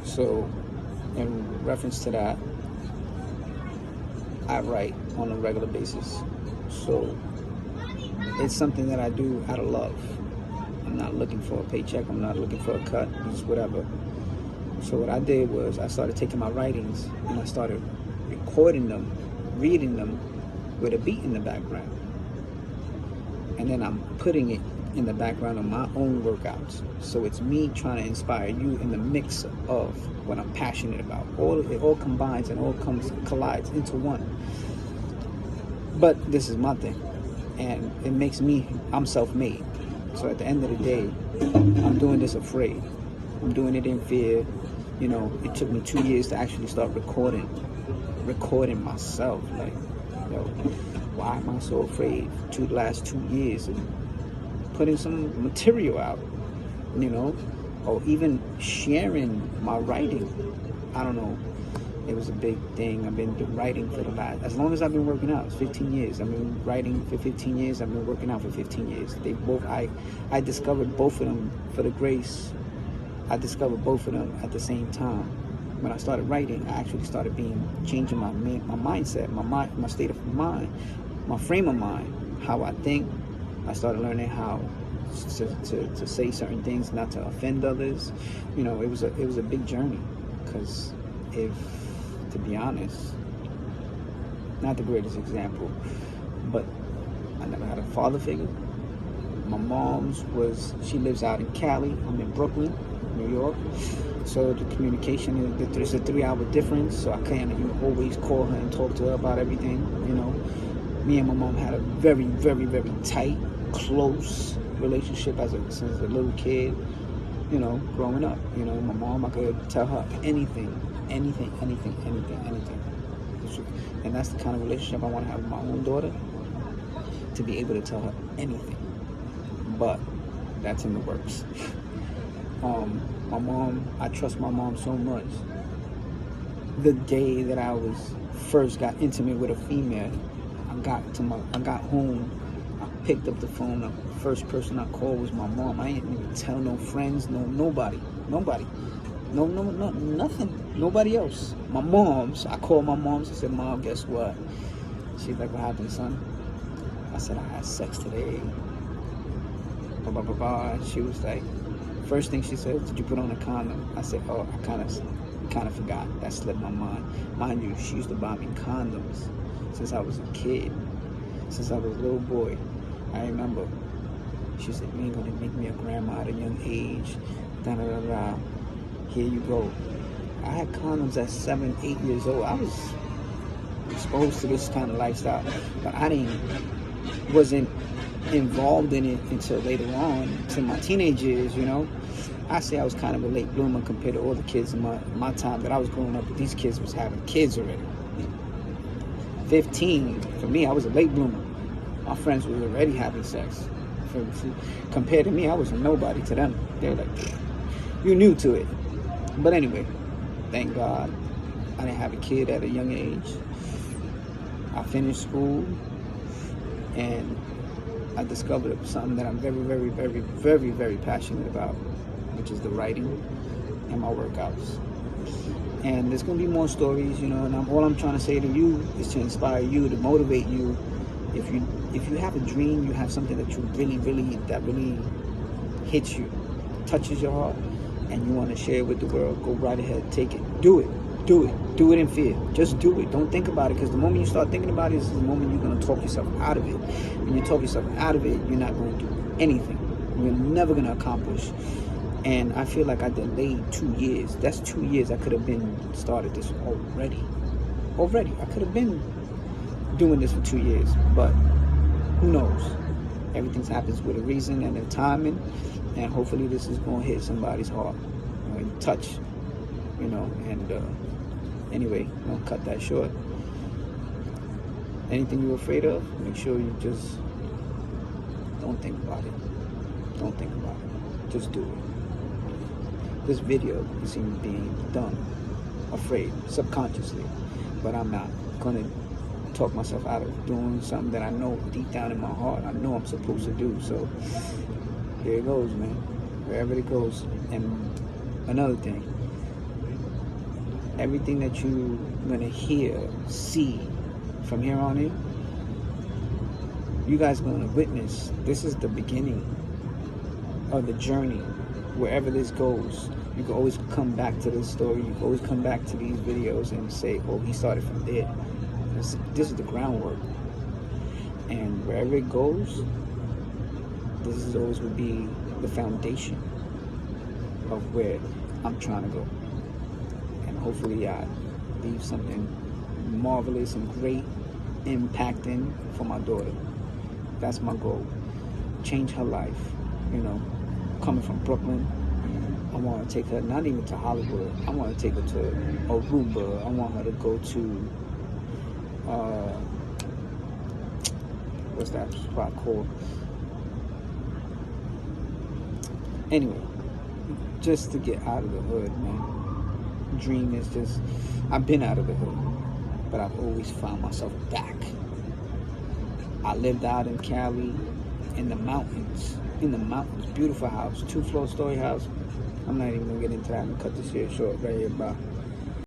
So in reference to that, I write on a regular basis. So it's something that I do out of love. I'm not looking for a paycheck. I'm not looking for a cut. Just whatever. So what I did was I started taking my writings and I started recording them, reading them with a beat in the background. And then I'm putting it in the background of my own workouts. So it's me trying to inspire you in the mix of what I'm passionate about. It all combines and collides into one. But this is my thing. And it makes me, I'm self-made. So at the end of the day, I'm doing this afraid. I'm doing it in fear. You know, it took me 2 years to actually start recording myself. Like, you know, why am I so afraid? The last 2 years and putting some material out, you know, or even sharing my writing. I don't know. It was a big thing. I've been writing for the last, as long as I've been working out, it's 15 years. I've been writing for 15 years. I've been working out for 15 years. They both, I discovered both of them for the grace. I discovered both of them at the same time. When I started writing, I actually started changing my mindset, my state of mind, my frame of mind, how I think. I started learning how to say certain things, not to offend others. You know, it was a big journey, because to be honest, not the greatest example, but I never had a father figure. My mom's she lives out in Cali. I'm in Brooklyn, New York. So the communication, there's a 3-hour difference, so I can't always call her and talk to her about everything, you know. Me and my mom had a very, very, very tight, close relationship since a little kid, you know, growing up. You know, my mom, I could tell her anything. And that's the kind of relationship I want to have with my own daughter, to be able to tell her anything. But that's in the works. My mom, I trust my mom so much. The day that I first got intimate with a female, I got home, I picked up the phone, the first person I called was my mom. I didn't even tell no friends, nobody. No, nothing. Nobody else. My mom's. I called my mom's. I said, "Mom, guess what?" She's like, "What happened, son?" I said, "I had sex today." Blah, blah, blah, blah. She was like, first thing she said, "Did you put on a condom?" I said, "Oh, I kind of forgot. That slipped my mind." Mind you, she used to buy me condoms since I was a kid, since I was a little boy. I remember. She said, "You ain't gonna make me a grandma at a young age." Da da da da. Here you go. I had condoms at 7, 8 years old. I was exposed to this kind of lifestyle, but wasn't involved in it until later on, to my teenage years, you know. I say I was kind of a late bloomer compared to all the kids in my time that I was growing up. But these kids was having kids already. 15, for me, I was a late bloomer. My friends were already having sex. Compared to me, I was a nobody to them. They were like, "You new to it." But anyway, thank God I didn't have a kid at a young age. I finished school and I discovered something that I'm very, very, very, very, very passionate about, which is the writing and my workouts. And there's going to be more stories, you know, and all I'm trying to say to you is to inspire you, to motivate you. If you have a dream, you have something that really hits you, touches your heart, and you want to share it with the world, go right ahead, take it, do it in fear. Just do it. Don't think about it, because the moment you start thinking about it is the moment you're going to talk yourself out of it. When you talk yourself out of it, you're not going to do anything. You're never going to accomplish. And I feel like I delayed 2 years. That's 2 years I could have started this already. I could have been doing this for 2 years, but who knows? Everything happens with a reason and a timing, and hopefully this is going to hit somebody's heart, you know, and touch, you know. And anyway, don't cut that short. Anything you're afraid of, make sure you just don't think about it. Just do it. This video is even being done afraid, subconsciously, but I'm not going to talk myself out of doing something that I know deep down in my heart I know I'm supposed to do. So here it goes, man, wherever it goes. And another thing, everything that you're gonna hear, see from here on in, you guys are gonna witness. This is the beginning of the journey. Wherever this goes, you can always come back to this story. You can always come back to these videos and say, "Oh, he started from there." This is the groundwork, and wherever it goes, this is always would be the foundation of where I'm trying to go. And hopefully I leave something marvelous and great impacting for my daughter. That's my goal. Change her life. You know, coming from Brooklyn, I want to take her not even to Hollywood. I want to take her to Aruba. I want her to go to what's that spot called? Anyway, just to get out of the hood, man. Dream is just, I've been out of the hood, but I've always found myself back. I lived out in Cali, in the mountains, beautiful house, 2-floor story house. I'm not even gonna get into that and cut this here short right here, bye.